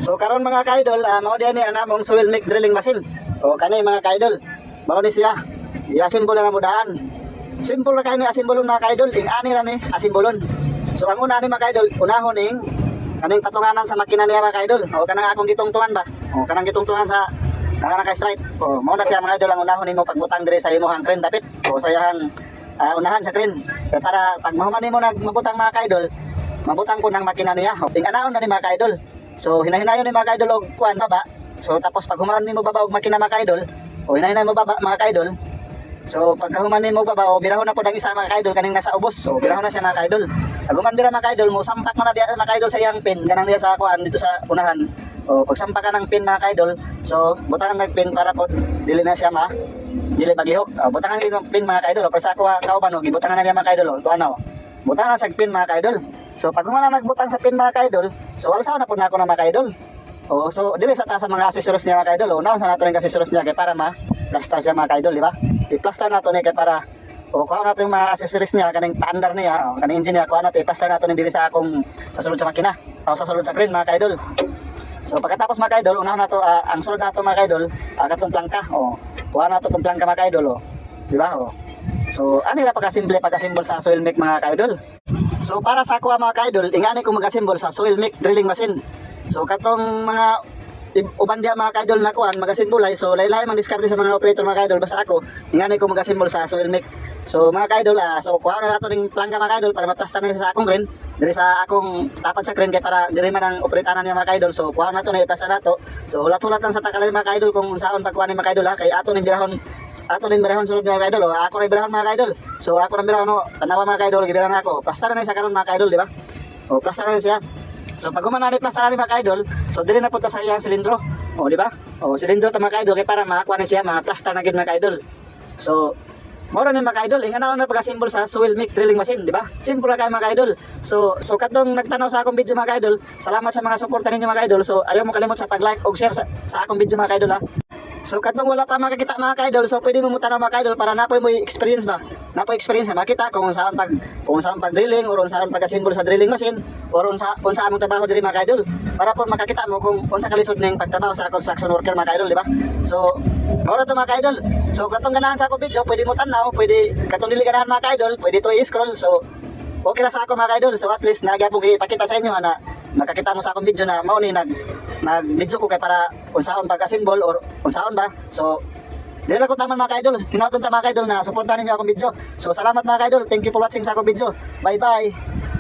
So karon mga ka-idol, mao diyan ni ang among soil mic drilling machine. O kani mga ka-idol, mao ni siya. I-assemble na mo daan. Simple ra kay ni assemble mga ka-idol, ing-ani ra ni assemble. So ang una ni mga ka-idol, unahon ning kaning patunganan sa makina niya mga ka-idol. O kanang akong gitungtungan ba? O kanang gitungtungan sa kanang naka-stripe. O mao na siya mga idol ang unahon nimo pagbutang diri sa imong crane dapit. O sa iyang unahan sa crane. Para pag mahuman nimo nagmabutang mga ka-idol, mabutang ko ng makina niya. O ting-anaon na ni mga ka-idol. So hinahinayon ni mga ka-idol og kuan baba. So tapos pag human nimo baba og makina mga ka-idol, o hinahinayon mo baba mga ka-idol. So pag human nimo baba o birahon na pod ang isa mga ka-idol kaning nasa ubos. So birahon na siya mga ka-idol. Pag human bira mga ka-idol mo sampak man na diya mga ka-idol sa iyang pin kanang diya sa kuan dito sa unahan. O pag sampak ka ng pin mga ka-idol, so butangan ng pin para pod dili na siya dili maglihok. Butangan ni pin mga ka-idol. Para sa ako kauban o gibutangan na niya mga ka-idol. Tuan na. Butangan na sa pin mga ka-idol. So pag humana nagbutang sa pin mga ka-idol, so walsaw na po na ako ng mga ka-idol. O so dili sa taas sa mga accessories niya mga ka-idol. Una sa nato ning accessories niya kay para ma-plaster siya mga ka-idol, di ba? I-plaster nato ni kay para o kuha nato yung mga accessories niya kaning paandar niya, o kaning engine niya kuha nato i-plaster nato ni dili sa akong sa sulod sa makina o sa sulod sa crane mga ka-idol. So pagkatapos mga ka-idol, unahon nato ang sulod nato mga ka-idol, katong plangka. O kuha nato tong plangka mga ka-idol, o di ba? O so ani ra pagka-simple pagka-symbol sa soil mic mga ka-idol. So para sa ako mga ka-idol, ingani ko mag-assemble sa soil mic drilling machine. So katong mga uban diya mga ka-idol na kuan mag-assemble ay so laylay man diskarte sa mga operator mga ka-idol basta ako ingani ko mag-assemble sa soil mic. So mga ka-idol, so kuha na nato ning plangka mga ka-idol para maplasta na sa akong crane diri sa akong tapat sa crane kay para diri man ang operatanan niya mga ka-idol. So kuha nato na i-plasta nato. So hulat-hulat lang sa takalan mga ka-idol kung saon pagkuha ni mga ka-idol kay ato ning birahon. Ato ning birahon sulod mga ka-idol. Ako ning birahon mga ka-idol. So ako ning birahon tanawa mga ka-idol gibirahon ako. Plasta na sa karon mga ka-idol, di ba? O plasta na siya. So pag humanani plasta na mga ka-idol, so diri na punta sa iyang silindro. O di ba? O silindro ta mga ka-idol kay para makakuha na siya mga plasta na gid mga ka-idol. So mao ni mga ka-idol, inganaon na pagka-symbol sa soil mic drilling machine, di ba? Simple ra kay mga ka-idol. So katong nagtanaw sa akong video mga ka-idol, salamat sa mga suporta ninyo mga ka-idol. So ayaw mo kalimot sa pag-like o share sa akong video mga ka-idol ha. So katong wala pa makakita mga ka-idol, so pwede mo mutanaw mga ka-idol para napoy mo experience ba? Napoy experience na makita kung saan pag drilling or saan pagka-symbol sa drilling machine or unsa among trabaho diri mga ka-idol. Para po makakita mo kung unsa kalisod ning pagtrabaho sa construction worker mga ka-idol, di ba? So mao to mga ka-idol. So katong ganahan sa akong video, pwede mo tanaw, pwede katong dili ganahan mga ka-idol, pwede to i-scroll. So okay na sa ako mga ka-idol. So at least nagyapon ipakita sa inyo na nakakita mo sa akong video na mao ni nag-video ko kay para unsaon pagka-symbol or unsaon ba. So dili na ko taman mga ka-idol. Kinaoton ta mga ka-idol na suportahan ninyo akong video. So salamat mga ka-idol. Thank you for watching sa akong video. Bye bye.